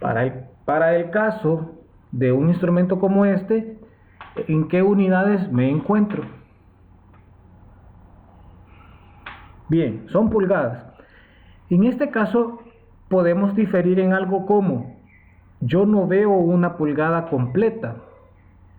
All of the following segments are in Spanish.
Para el caso de un instrumento como este, ¿en qué unidades me encuentro? Bien, son pulgadas. En este caso podemos diferir en algo como, yo no veo una pulgada completa.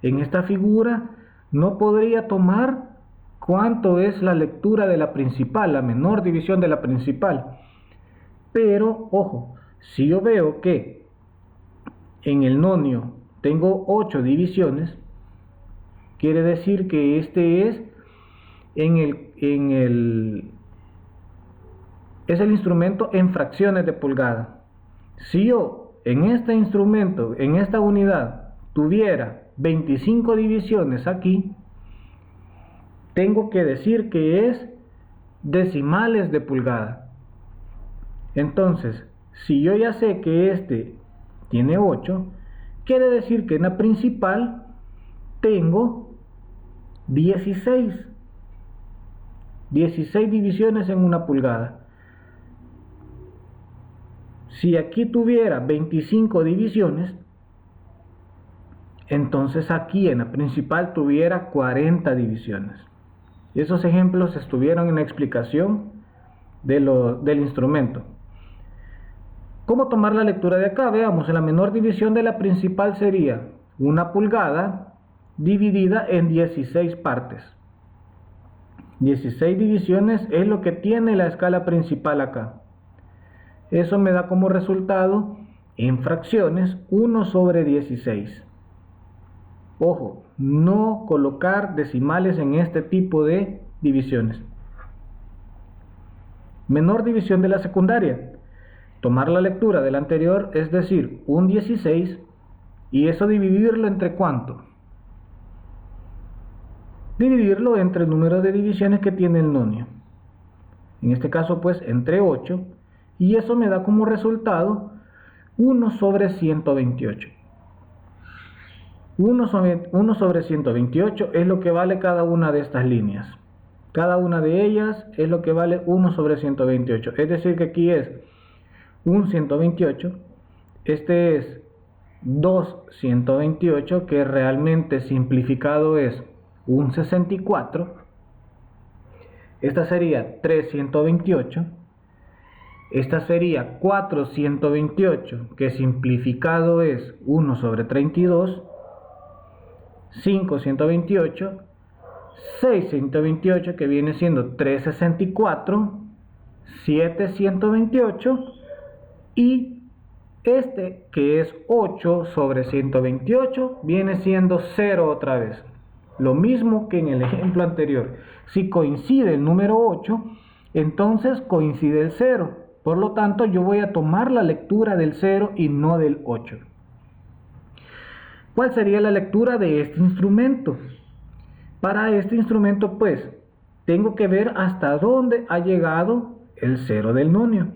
En esta figura no podría tomar cuánto es la lectura de la principal, la menor división de la principal. Pero, ojo, si yo veo que en el nonio tengo 8 divisiones, quiere decir que este es es el instrumento en fracciones de pulgada. Si yo en este instrumento, en esta unidad, tuviera 25 divisiones aquí, tengo que decir que es decimales de pulgada. Entonces, si yo ya sé que este tiene 8, quiere decir que en la principal tengo 16 divisiones en una pulgada. Si aquí tuviera 25 divisiones, entonces aquí en la principal tuviera 40 divisiones. Esos ejemplos estuvieron en la explicación del instrumento. ¿Cómo tomar la lectura de acá? Veamos, la menor división de la principal sería una pulgada dividida en 16 partes. 16 divisiones es lo que tiene la escala principal acá. Eso me da como resultado, en fracciones, 1 sobre 16. Ojo, no colocar decimales en este tipo de divisiones. Menor división de la secundaria. Tomar la lectura del anterior, es decir, un 16, y eso dividirlo entre ¿cuánto? Dividirlo entre el número de divisiones que tiene el nonio. En este caso, pues, entre 8, y eso me da como resultado 1 sobre 128. 1 sobre 128 es lo que vale cada una de estas líneas. Cada una de ellas es lo que vale 1 sobre 128. Es decir, que aquí es un 128, este es 2 128, que realmente simplificado es un 64. Esta sería 3 128. Esta sería 4 128, que simplificado es 1 sobre 32. 5 128. 6 128, que viene siendo 3 64. 7 128. Y este, que es 8 sobre 128, viene siendo 0 otra vez. Lo mismo que en el ejemplo anterior. Si coincide el número 8, entonces coincide el 0. Por lo tanto, yo voy a tomar la lectura del 0 y no del 8. ¿Cuál sería la lectura de este instrumento? Para este instrumento, pues, tengo que ver hasta dónde ha llegado el 0 del nonio.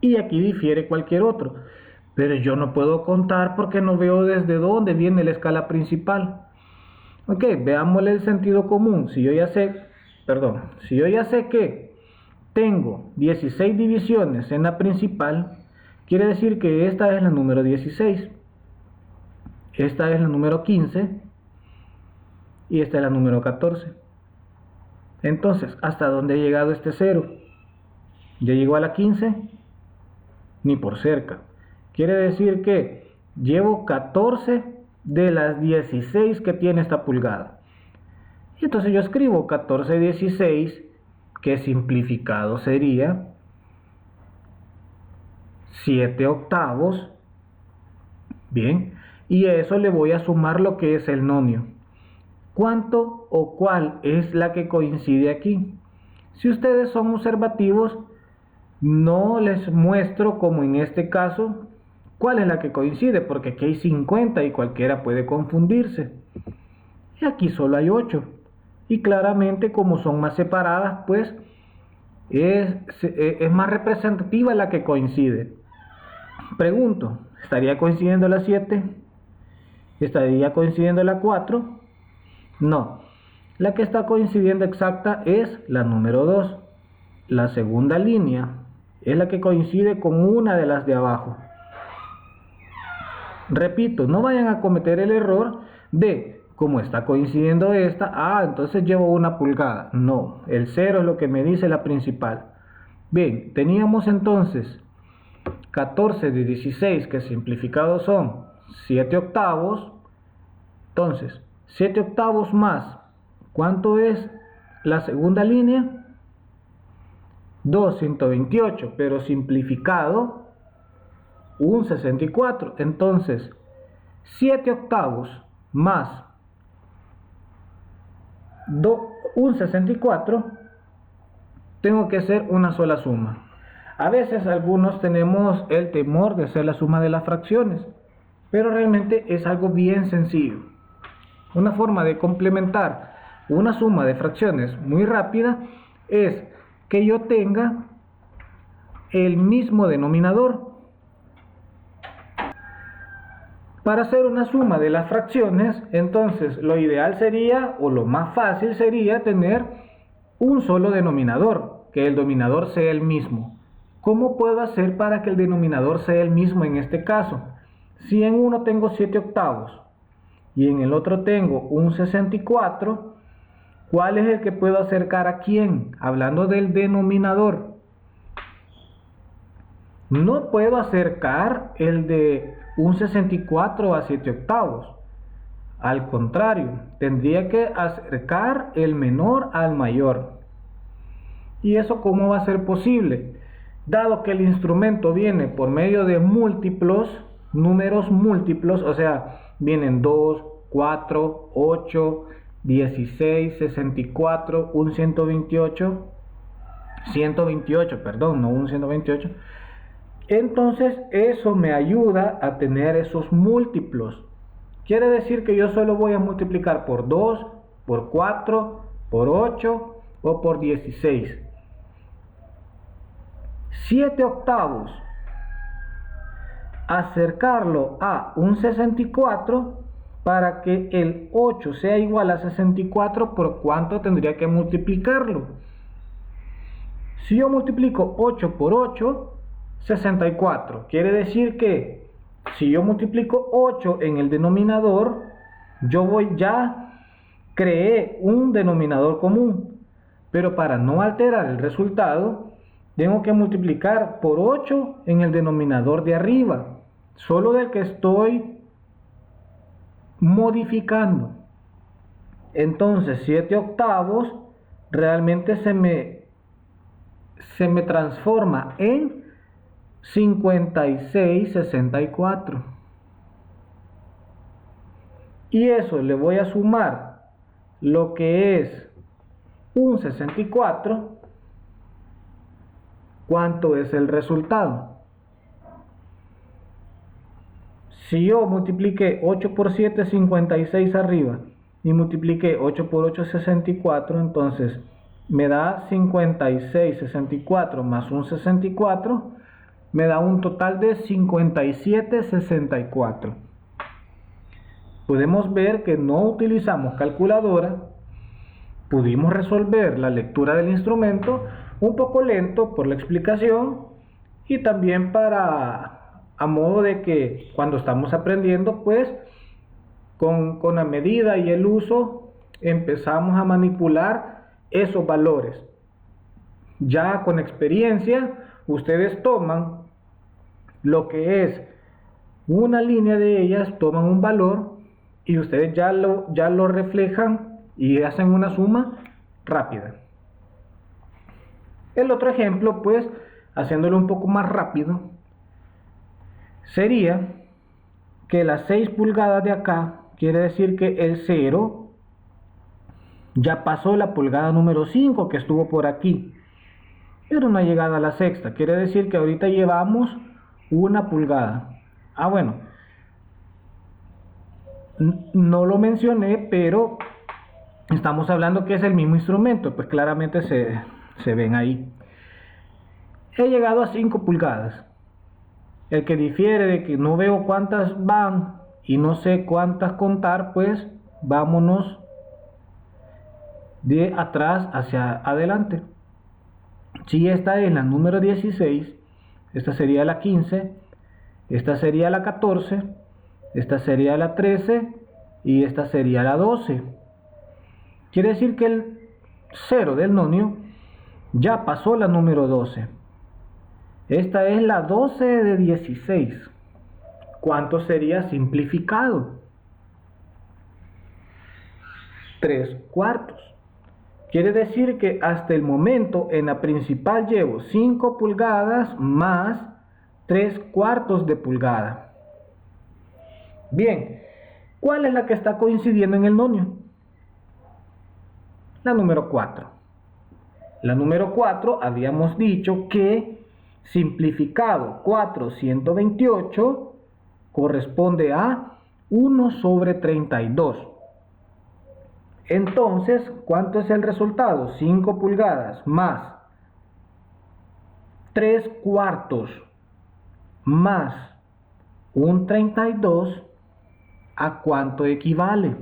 Y aquí difiere cualquier otro. Pero yo no puedo contar porque no veo desde dónde viene la escala principal. Ok, veámosle el sentido común. Si yo ya sé que tengo 16 divisiones en la principal, quiere decir que esta es la número 16. Esta es la número 15. Y esta es la número 14. Entonces, ¿hasta dónde ha llegado este 0? ¿Ya llegó a la 15? Ni por cerca. Quiere decir que llevo 14 de las 16 que tiene esta pulgada. Y entonces yo escribo 14 16, que simplificado sería 7 octavos. Bien, y a eso le voy a sumar lo que es el nonio. ¿Cuánto o cuál es la que coincide aquí? Si ustedes son observativos, no les muestro, como en este caso, cuál es la que coincide, porque aquí hay 50 y cualquiera puede confundirse. Y aquí solo hay 8. Y claramente, como son más separadas, pues es más representativa la que coincide. Pregunto, ¿estaría coincidiendo la 7? ¿Estaría coincidiendo la 4? No. La que está coincidiendo exacta es la número 2. La segunda línea es la que coincide con una de las de abajo. Repito, no vayan a cometer el error de, como está coincidiendo esta, entonces llevo 1 pulgada. No, el 0 es lo que me dice la principal. Bien, teníamos entonces 14 de 16, que simplificados son 7 octavos. Entonces, 7 octavos más, ¿cuánto es la segunda línea? 2/128, pero simplificado, un 64. Entonces, 7 octavos más un 64, tengo que hacer una sola suma. A veces algunos tenemos el temor de hacer la suma de las fracciones, pero realmente es algo bien sencillo. Una forma de complementar una suma de fracciones muy rápida es que yo tenga el mismo denominador. Para hacer una suma de las fracciones, entonces lo ideal sería, o lo más fácil sería, tener un solo denominador, que el denominador sea el mismo. ¿Cómo puedo hacer para que el denominador sea el mismo en este caso? Si en uno tengo 7 octavos y en el otro tengo un 64, ¿cuál es el que puedo acercar a quién? Hablando del denominador. No puedo acercar el de un 64 a 7 octavos. Al contrario, tendría que acercar el menor al mayor. ¿Y eso cómo va a ser posible? Dado que el instrumento viene por medio de múltiplos, números múltiplos, o sea, vienen 2, 4, 8, 16, 64, un 128, perdón, no un 128. Entonces eso me ayuda a tener esos múltiplos. Quiere decir que yo solo voy a multiplicar por 2, por 4, por 8 o por 16. 7 octavos, acercarlo a un 64 para que el 8 sea igual a 64, ¿por cuánto tendría que multiplicarlo? Si yo multiplico 8 por 8, 64. Quiere decir que si yo multiplico 8 en el denominador, ya creé un denominador común. Pero para no alterar el resultado, tengo que multiplicar por 8 en el denominador de arriba, solo del que estoy modificando. Entonces 7 octavos realmente se me transforma en 56/64. Y eso le voy a sumar lo que es un 64. ¿Cuánto es el resultado? Si yo multipliqué 8 por 7, 56 arriba, y multipliqué 8 por 8, 64, entonces me da 56/64 más un 64, me da un total de 57/64. Podemos ver que no utilizamos calculadora, pudimos resolver la lectura del instrumento un poco lento por la explicación y también a modo de que cuando estamos aprendiendo, pues con la medida y el uso empezamos a manipular esos valores. Ya con experiencia, ustedes toman lo que es una línea de ellas, toman un valor y ustedes ya lo reflejan y hacen una suma rápida. El otro ejemplo, pues, haciéndolo un poco más rápido, sería que las 6 pulgadas de acá, quiere decir que el 0 ya pasó la pulgada número 5 que estuvo por aquí, pero no ha llegado a la sexta. Quiere decir que ahorita llevamos 1 pulgada. Bueno, no lo mencioné, pero estamos hablando que es el mismo instrumento, pues claramente se ven ahí. He llegado a 5 pulgadas. El que difiere de que no veo cuántas van y no sé cuántas contar, pues vámonos de atrás hacia adelante. Si esta es la número 16, esta sería la 15, esta sería la 14, esta sería la 13 y esta sería la 12. Quiere decir que el 0 del nonio ya pasó la número 12. Esta es la 12 de 16. ¿Cuánto sería simplificado? 3/4. Quiere decir que hasta el momento en la principal llevo 5 pulgadas más 3/4 de pulgada. Bien, ¿cuál es la que está coincidiendo en el nonio? La número 4. La número 4 habíamos dicho que simplificado 4/128 corresponde a 1/32. Entonces, ¿cuánto es el resultado? 5 pulgadas más 3/4 más 1/32, ¿a cuánto equivale?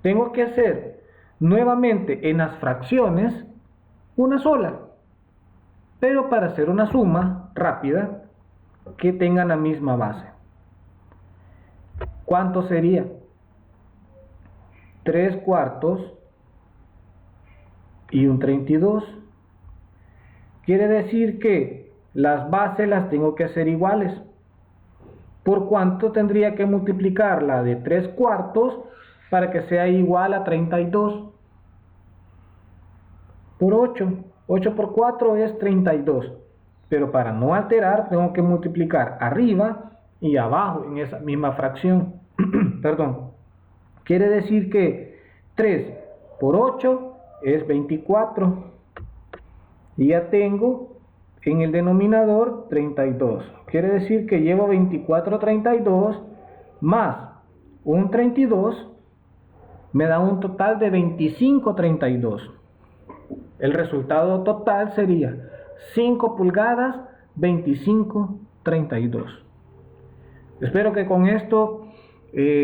Tengo que hacer nuevamente en las fracciones una sola, pero para hacer una suma rápida que tenga la misma base. ¿Cuánto sería? 3/4 y 1/32. Quiere decir que las bases las tengo que hacer iguales. ¿Por cuánto tendría que multiplicar la de 3/4 para que sea igual a 32? Por 8. 8 por 4 es 32. Pero para no alterar tengo que multiplicar arriba y abajo en esa misma fracción. Perdón. Quiere decir que 3 por 8 es 24. Y ya tengo en el denominador 32. Quiere decir que llevo 24/32 más un 32. Me da un total de 25/32. El resultado total sería 5 pulgadas 25/32. Espero que con esto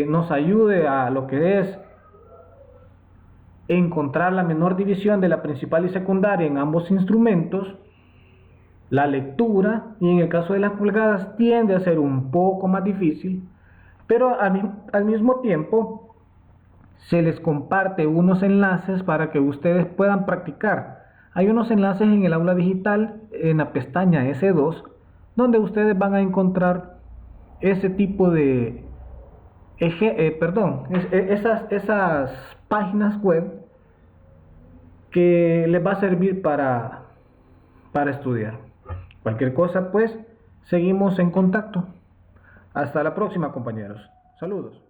nos ayude a lo que es encontrar la menor división de la principal y secundaria en ambos instrumentos. La lectura, y en el caso de las pulgadas, tiende a ser un poco más difícil, pero al mismo tiempo se les comparte unos enlaces para que ustedes puedan practicar. Hay unos enlaces en el aula digital, en la pestaña S2, donde ustedes van a encontrar ese tipo de esas páginas web que les va a servir para estudiar. Cualquier cosa, pues, seguimos en contacto. Hasta la próxima, compañeros. Saludos.